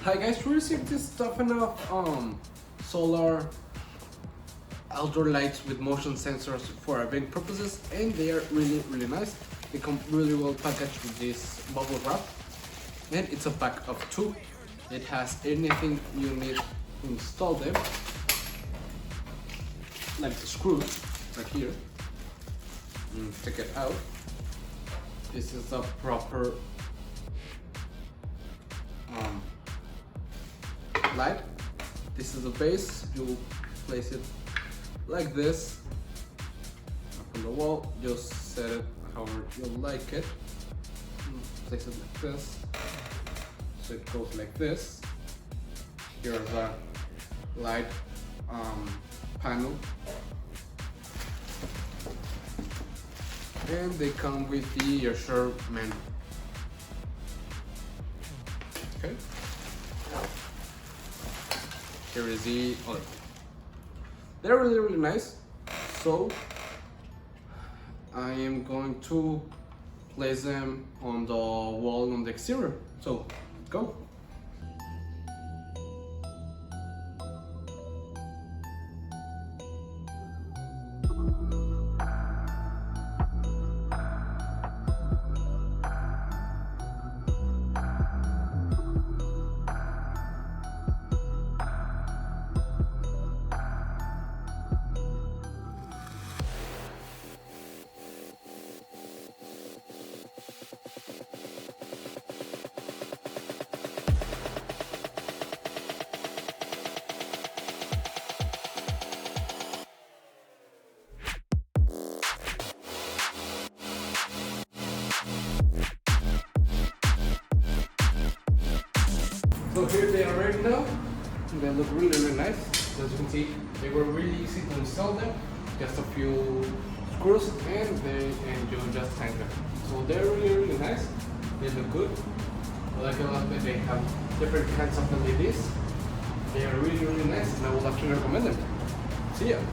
Hi guys, we received this Tuffenough solar outdoor lights with motion sensors for event purposes, and they are really nice. They come really well packaged with this bubble wrap, and it's a pack of 2. It has anything you need to install them, like the screws right here. Take it out. This is a proper light. This is the base. You place it like this up on the wall. Just set it however you like it. Place it like this, so it goes like this. Here's a light panel, and they come with the Assure menu. Okay. Here is the other. They're really nice. So I am going to place them on the wall on the exterior. So go. So here they are ready now. They look really nice. As you can see, they were really easy to install them. Just a few screws and you just hang them. So they're really nice. They look good. I like a lot that they have different kinds of LEDs. They are really nice, and I would actually recommend them. See ya.